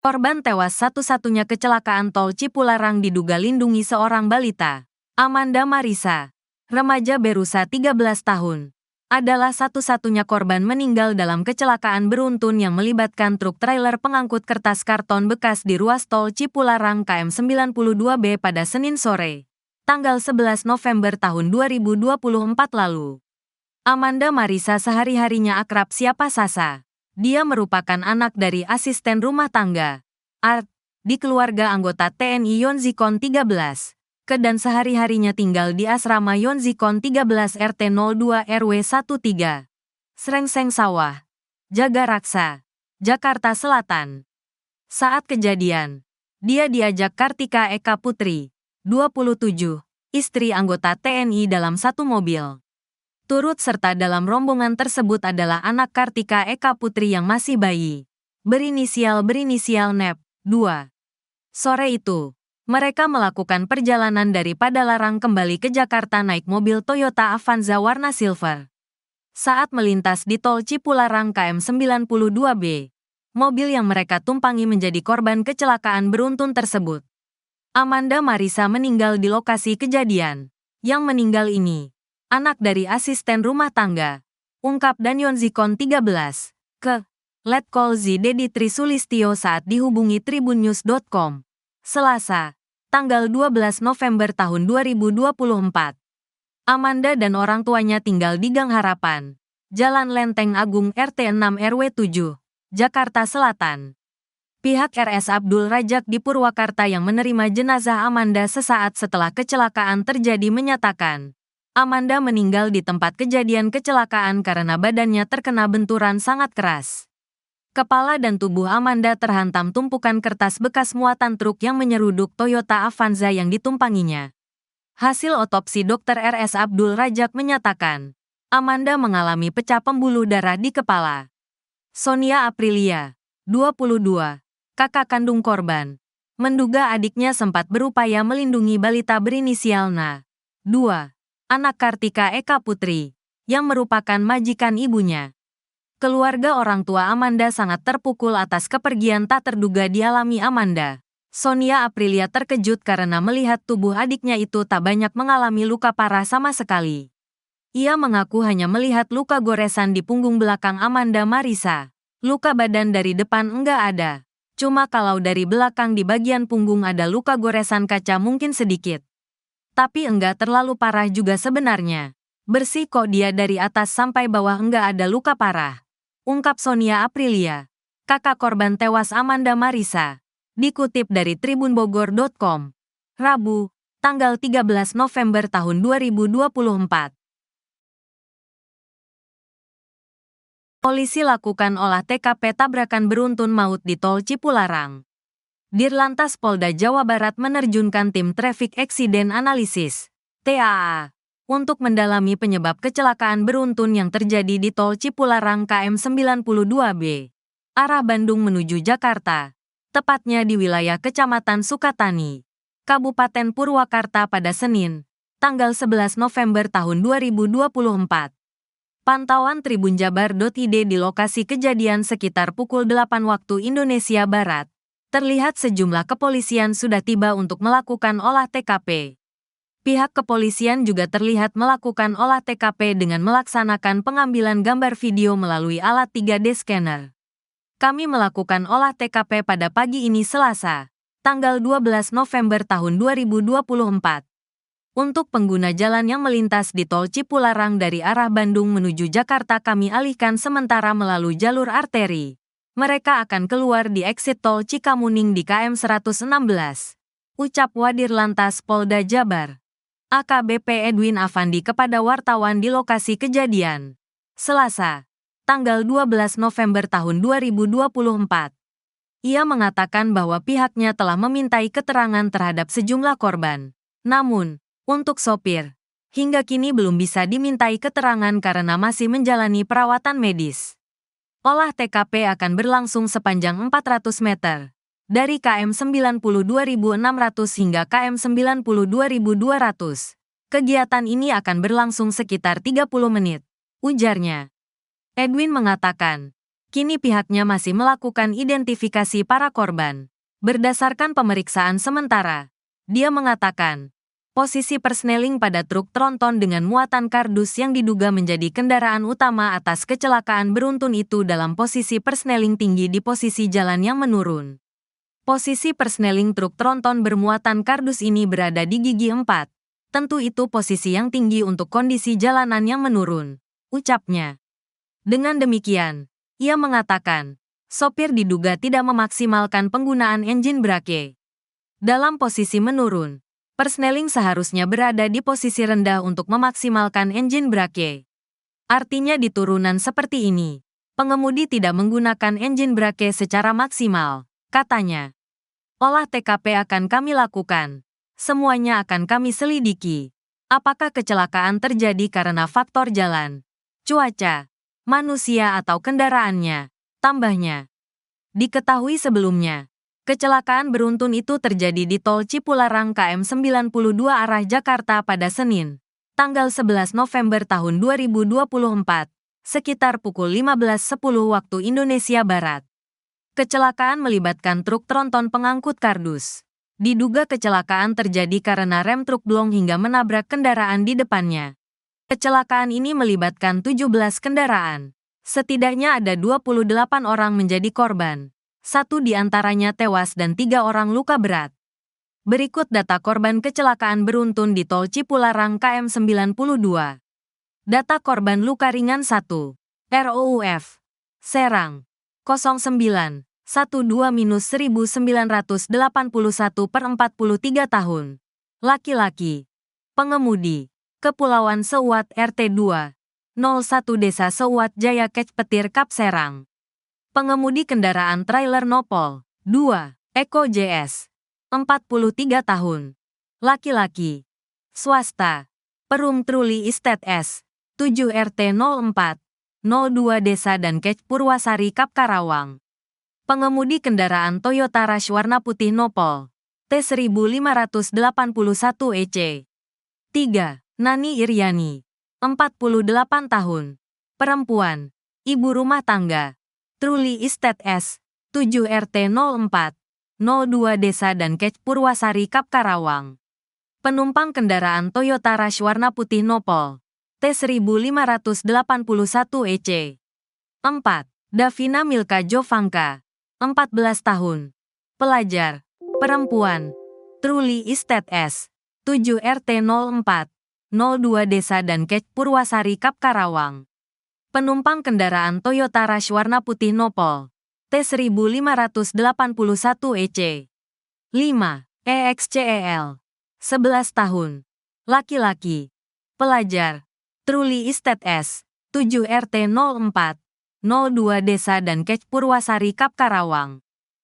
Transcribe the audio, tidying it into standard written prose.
Korban tewas satu-satunya kecelakaan tol Cipularang diduga lindungi seorang balita. Amanda Marisa, remaja berusia 13 tahun, adalah satu-satunya korban meninggal dalam kecelakaan beruntun yang melibatkan truk trailer pengangkut kertas karton bekas di ruas tol Cipularang KM 92B pada Senin sore, tanggal 11 November tahun 2024 lalu. Amanda Marisa sehari-harinya akrab siapa Sasa. Dia merupakan anak dari asisten rumah tangga, Art, di keluarga anggota TNI Yonzikon 13, dan sehari-harinya tinggal di asrama Yonzikon 13 RT 02 RW 13, Srengseng Sawah, Jagaraksa, Jakarta Selatan. Saat kejadian, dia diajak Kartika Eka Putri, 27, istri anggota TNI dalam satu mobil. Turut serta dalam rombongan tersebut adalah anak Kartika Eka Putri yang masih bayi, berinisial NEP, 2. Sore itu, mereka melakukan perjalanan dari Padalarang kembali ke Jakarta naik mobil Toyota Avanza warna silver. Saat melintas di tol Cipularang KM 92B, mobil yang mereka tumpangi menjadi korban kecelakaan beruntun tersebut. Amanda Marisa meninggal di lokasi kejadian. Yang meninggal ini anak dari asisten rumah tangga, ungkap dan Yonzikon 13, ke Letkol Z Dedi Trisulistyo saat dihubungi tribunnews.com. Selasa, tanggal 12 November tahun 2024. Amanda dan orang tuanya tinggal di Gang Harapan, Jalan Lenteng Agung RT 6 RW 7, Jakarta Selatan. Pihak RS Abdul Rajak di Purwakarta yang menerima jenazah Amanda sesaat setelah kecelakaan terjadi menyatakan, Amanda meninggal di tempat kejadian kecelakaan karena badannya terkena benturan sangat keras. Kepala dan tubuh Amanda terhantam tumpukan kertas bekas muatan truk yang menyeruduk Toyota Avanza yang ditumpanginya. Hasil otopsi Dr. RS Abdul Rajak menyatakan, Amanda mengalami pecah pembuluh darah di kepala. Sonia Aprilia, 22, kakak kandung korban, menduga adiknya sempat berupaya melindungi balita berinisial NA, 2. Anak Kartika Eka Putri, yang merupakan majikan ibunya. Keluarga orang tua Amanda sangat terpukul atas kepergian tak terduga dialami Amanda. Sonia Aprilia terkejut karena melihat tubuh adiknya itu tak banyak mengalami luka parah sama sekali. Ia mengaku hanya melihat luka goresan di punggung belakang Amanda Marisa. Luka badan dari depan enggak ada. Cuma kalau dari belakang di bagian punggung ada luka goresan kaca mungkin sedikit. Tapi enggak terlalu parah juga sebenarnya. Bersih kok dia dari atas sampai bawah enggak ada luka parah. Ungkap Sonia Aprilia, kakak korban tewas Amanda Marisa. Dikutip dari tribunbogor.com. Rabu, tanggal 13 November tahun 2024. Polisi lakukan olah TKP tabrakan beruntun maut di tol Cipularang. Dirlantas Polda Jawa Barat menerjunkan tim Traffic Accident Analysis, TAA, untuk mendalami penyebab kecelakaan beruntun yang terjadi di tol Cipularang KM 92B, arah Bandung menuju Jakarta, tepatnya di wilayah Kecamatan Sukatani, Kabupaten Purwakarta pada Senin, tanggal 11 November tahun 2024. Pantauan tribunjabar.id di lokasi kejadian sekitar pukul 8 waktu Indonesia Barat. Terlihat sejumlah kepolisian sudah tiba untuk melakukan olah TKP. Pihak kepolisian juga terlihat melakukan olah TKP dengan melaksanakan pengambilan gambar video melalui alat 3D scanner. Kami melakukan olah TKP pada pagi ini Selasa, tanggal 12 November tahun 2024. Untuk pengguna jalan yang melintas di tol Cipularang dari arah Bandung menuju Jakarta kami alihkan sementara melalui jalur arteri. Mereka akan keluar di exit tol Cikamuning di KM 116. Ucap Wadirlantas Polda Jabar, AKBP Edwin Afandi kepada wartawan di lokasi kejadian. Selasa, tanggal 12 November tahun 2024. Ia mengatakan bahwa pihaknya telah memintai keterangan terhadap sejumlah korban. Namun, untuk sopir, hingga kini belum bisa dimintai keterangan karena masih menjalani perawatan medis. Olah TKP akan berlangsung sepanjang 400 meter, dari KM 92.600 hingga KM 92.200. Kegiatan ini akan berlangsung sekitar 30 menit, ujarnya. Edwin mengatakan, Kini pihaknya masih melakukan identifikasi para korban. Berdasarkan pemeriksaan sementara, dia mengatakan, posisi persneling pada truk tronton dengan muatan kardus yang diduga menjadi kendaraan utama atas kecelakaan beruntun itu dalam posisi persneling tinggi di posisi jalan yang menurun. Posisi persneling truk tronton bermuatan kardus ini berada di gigi 4. Tentu itu posisi yang tinggi untuk kondisi jalanan yang menurun, ucapnya. Dengan demikian, ia mengatakan, sopir diduga tidak memaksimalkan penggunaan engine brake. Dalam posisi menurun, persneling seharusnya berada di posisi rendah untuk memaksimalkan engine brake. Artinya di turunan seperti ini, pengemudi tidak menggunakan engine brake secara maksimal, katanya. Olah TKP akan kami lakukan. Semuanya akan kami selidiki. Apakah kecelakaan terjadi karena faktor jalan, cuaca, manusia atau kendaraannya, tambahnya. Diketahui sebelumnya, kecelakaan beruntun itu terjadi di Tol Cipularang KM 92 arah Jakarta pada Senin, tanggal 11 November tahun 2024, sekitar pukul 15.10 waktu Indonesia Barat. Kecelakaan melibatkan truk tronton pengangkut kardus. Diduga kecelakaan terjadi karena rem truk blong hingga menabrak kendaraan di depannya. Kecelakaan ini melibatkan 17 kendaraan. Setidaknya ada 28 orang menjadi korban. 1 di antaranya tewas dan 3 orang luka berat. Berikut data korban kecelakaan beruntun di Tol Cipularang KM 92. Data korban luka ringan 1. ROUF. Serang. 09. 12-1981/43 tahun. Laki-laki. Pengemudi. Kepulauan Sewat RT 2. 01 Desa Sewat Jaya Kec Petir Kap Serang. Pengemudi kendaraan trailer Nopol. 2. Eko JS. 43 tahun. Laki-laki. Swasta. Perum Truli Estate S. 7 RT 04. 02 Desa dan Kec Purwasari Kap Karawang. Pengemudi kendaraan Toyota Rush warna putih Nopol. T1581 EC. 3. Nani Iryani. 48 tahun. Perempuan. Ibu rumah tangga. Truli Estate S. 7 RT 04. 02 Desa dan Kec Purwasari Kap Karawang. Penumpang kendaraan Toyota Rush warna putih Nopol. T1581 EC. 4. Davina Milka Jovanka. 14 tahun. Pelajar. Perempuan. Truli Estate S. 7 RT 04. 02 Desa dan Kec Purwasari Kap Karawang. Penumpang kendaraan Toyota Rush warna putih Nopol. T1581 EC. 5. EXCEL. 11 tahun. Laki-laki. Pelajar. Truli Estate S. 7 RT 04. 02 Desa dan Kec Purwasari Kap Karawang.